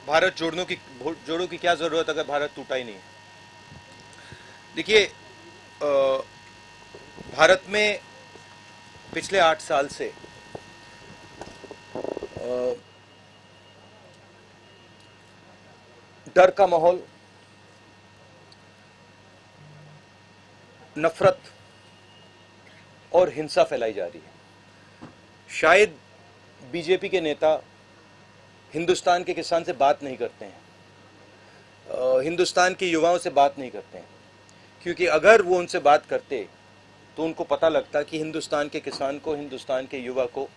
भारत जोड़ों की क्या जरूरत अगर भारत टूटा ही नहीं है। देखिए, भारत में पिछले 8 साल से डर का माहौल, नफरत और हिंसा फैलाई जा रही है। शायद बीजेपी के नेता हिंदुस्तान के किसान से बात नहीं करते हैं, हिंदुस्तान के युवाओं से बात नहीं करते हैं, क्योंकि अगर वो उनसे बात करते तो उनको पता लगता कि हिंदुस्तान के किसान को, हिंदुस्तान के युवा को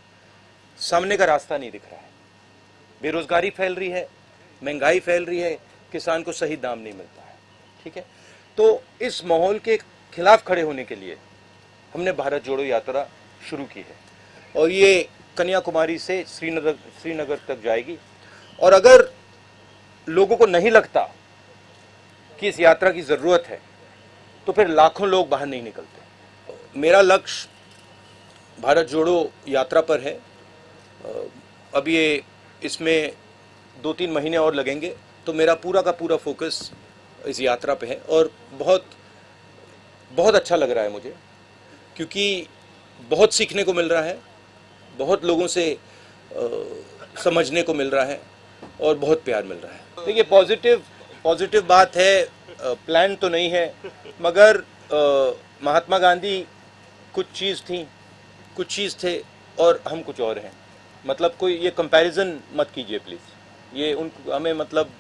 सामने का रास्ता नहीं दिख रहा है। बेरोजगारी फैल रही है, महंगाई फैल रही है, किसान को सही दाम नहीं मिलता है। ठीक है, तो इस माहौल के खिलाफ खड़े होने के लिए हमने भारत जोड़ो यात्रा शुरू की है और ये कन्याकुमारी से श्रीनगर तक जाएगी। और अगर लोगों को नहीं लगता कि इस यात्रा की ज़रूरत है तो फिर लाखों लोग बाहर नहीं निकलते। मेरा लक्ष्य भारत जोड़ो यात्रा पर है। अब ये इसमें 2-3 महीने और लगेंगे, तो मेरा पूरा का पूरा फोकस इस यात्रा पे है और बहुत बहुत अच्छा लग रहा है मुझे, क्योंकि बहुत सीखने को मिल रहा है, बहुत लोगों से समझने को मिल रहा है और बहुत प्यार मिल रहा है। देखिए, पॉजिटिव बात है, प्लान तो नहीं है, मगर महात्मा गांधी कुछ चीज़ थे और हम कुछ और हैं। मतलब कोई ये कंपैरिजन मत कीजिए प्लीज़, ये हमें मतलब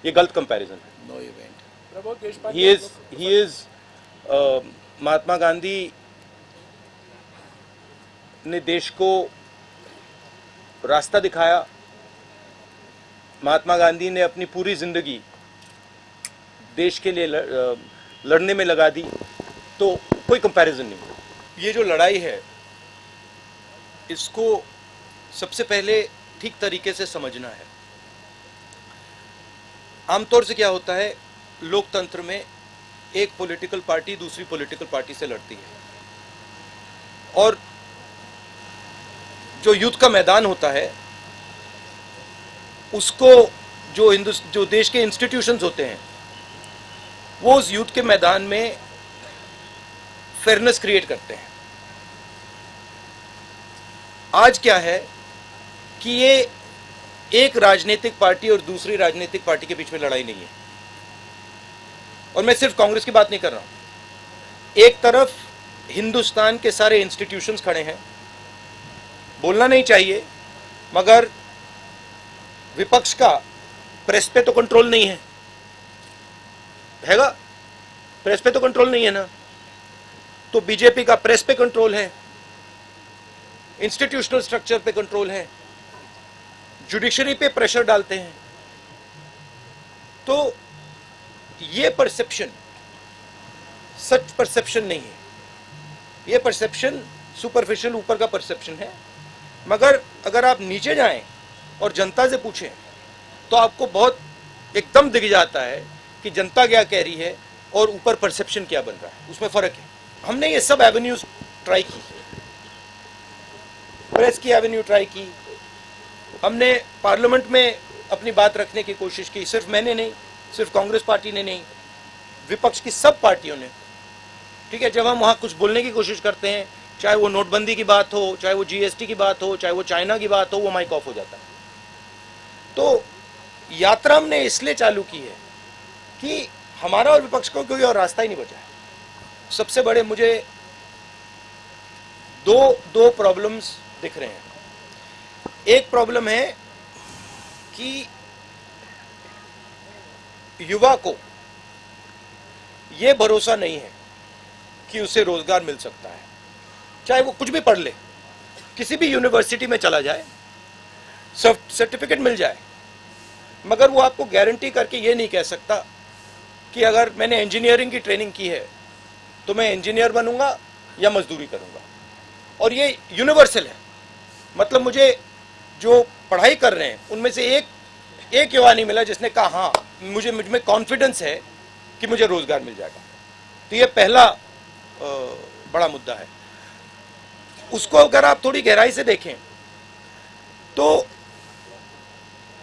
ये गलत कंपैरिजन है। No event, he is Mahatma Gandhi ने देश को रास्ता दिखाया। महात्मा गांधी ने अपनी पूरी जिंदगी देश के लिए लड़ने में लगा दी, तो कोई कंपैरिजन नहीं। ये जो लड़ाई है, इसको सबसे पहले ठीक तरीके से समझना है। आमतौर से क्या होता है, लोकतंत्र में एक पॉलिटिकल पार्टी दूसरी पॉलिटिकल पार्टी से लड़ती है और जो युद्ध का मैदान होता है उसको जो देश के इंस्टीट्यूशंस होते हैं वो उस युद्ध के मैदान में फेयरनेस क्रिएट करते हैं। आज क्या है कि ये एक राजनीतिक पार्टी और दूसरी राजनीतिक पार्टी के बीच में लड़ाई नहीं है, और मैं सिर्फ कांग्रेस की बात नहीं कर रहा हूं। एक तरफ हिंदुस्तान के सारे इंस्टीट्यूशंस खड़े हैं, बोलना नहीं चाहिए, मगर विपक्ष का प्रेस पे तो कंट्रोल नहीं हैगा, प्रेस पे तो कंट्रोल नहीं है ना, तो बीजेपी का प्रेस पे कंट्रोल है, इंस्टीट्यूशनल स्ट्रक्चर पे कंट्रोल है, जुडिशरी पे प्रेशर डालते हैं। तो ये परसेप्शन सच परसेप्शन नहीं है, ये परसेप्शन सुपरफिशियल ऊपर का परसेप्शन है। मगर अगर आप नीचे जाएं और जनता से पूछें तो आपको बहुत एकदम दिख जाता है कि जनता क्या कह रही है और ऊपर परसेप्शन क्या बन रहा है, उसमें फ़र्क है। हमने ये सब एवेन्यूज ट्राई की, प्रेस की एवेन्यू ट्राई की, हमने पार्लियामेंट में अपनी बात रखने की कोशिश की। सिर्फ मैंने नहीं, सिर्फ कांग्रेस पार्टी ने नहीं, विपक्ष की सब पार्टियों ने। ठीक है, जब हम वहाँ कुछ बोलने की कोशिश करते हैं, चाहे वो नोटबंदी की बात हो, चाहे वो जीएसटी की बात हो, चाहे वो चाइना की बात हो, वो माइक ऑफ हो जाता है। तो यात्रा हमने इसलिए चालू की है कि हमारा और विपक्ष को कोई और रास्ता ही नहीं बचा है। सबसे बड़े मुझे दो प्रॉब्लम्स दिख रहे हैं। एक प्रॉब्लम है कि युवा को यह भरोसा नहीं है कि उसे रोजगार मिल सकता है, चाहे वो कुछ भी पढ़ ले, किसी भी यूनिवर्सिटी में चला जाए, सर्टिफिकेट मिल जाए, मगर वो आपको गारंटी करके ये नहीं कह सकता कि अगर मैंने इंजीनियरिंग की ट्रेनिंग की है तो मैं इंजीनियर बनूंगा या मजदूरी करूंगा। और ये यूनिवर्सल है, मतलब मुझे जो पढ़ाई कर रहे हैं उनमें से एक युवा नहीं मिला जिसने कहा हाँ मुझ में कॉन्फिडेंस है कि मुझे रोजगार मिल जाएगा। तो ये पहला बड़ा मुद्दा है। उसको अगर आप थोड़ी गहराई से देखें तो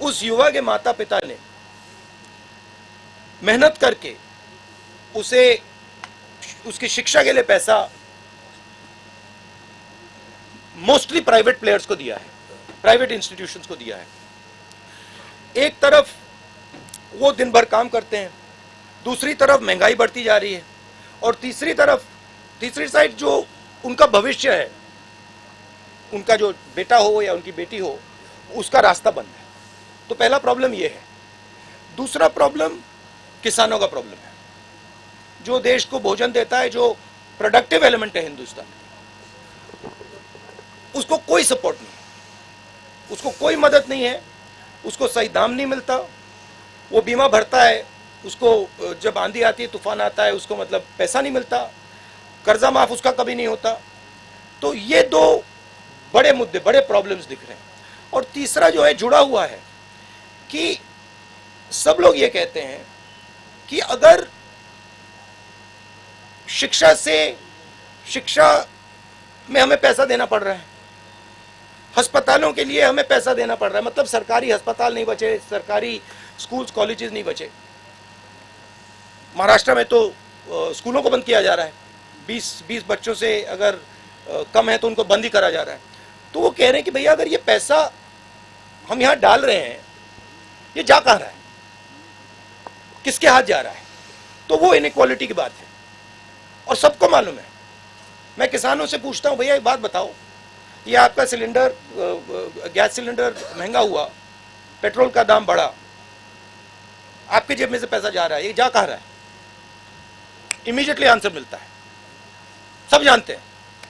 उस युवा के माता पिता ने मेहनत करके उसे उसकी शिक्षा के लिए पैसा मोस्टली प्राइवेट प्लेयर्स को दिया है, प्राइवेट इंस्टीट्यूशंस को दिया है। एक तरफ वो दिन भर काम करते हैं, दूसरी तरफ महंगाई बढ़ती जा रही है, और तीसरी साइड जो उनका भविष्य है, उनका जो बेटा हो या उनकी बेटी हो, उसका रास्ता बंद है। तो पहला प्रॉब्लम ये है। दूसरा प्रॉब्लम किसानों का प्रॉब्लम है, जो देश को भोजन देता है, जो प्रोडक्टिव एलिमेंट है हिंदुस्तान, उसको कोई सपोर्ट नहीं है, उसको कोई मदद नहीं है, उसको सही दाम नहीं मिलता। वो बीमा भरता है, उसको जब आंधी आती है, तूफान आता है, उसको मतलब पैसा नहीं मिलता, कर्जा माफ उसका कभी नहीं होता। तो ये दो बड़े मुद्दे, बड़े प्रॉब्लम्स दिख रहे हैं। और तीसरा जो है जुड़ा हुआ है कि सब लोग ये कहते हैं कि अगर शिक्षा में हमें पैसा देना पड़ रहा है, अस्पतालों के लिए हमें पैसा देना पड़ रहा है, मतलब सरकारी अस्पताल नहीं बचे, सरकारी स्कूल्स कॉलेजेस नहीं बचे। महाराष्ट्र में तो स्कूलों को बंद किया जा रहा है, 20 बच्चों से अगर कम है तो उनको बंद ही करा जा रहा है। तो वो कह रहे हैं कि भैया अगर ये पैसा हम यहाँ डाल रहे हैं, ये जा कहाँ रहा है, किसके हाथ जा रहा है? तो वो इनइक्वालिटी की बात है और सबको मालूम है। मैं किसानों से पूछता हूँ, भैया एक बात बताओ, ये आपका सिलेंडर, गैस सिलेंडर महंगा हुआ, पेट्रोल का दाम बढ़ा, आपके जेब में से पैसा जा रहा है, ये जा कहाँ रहा है? इमीडिएटली आंसर मिलता है, सब जानते हैं।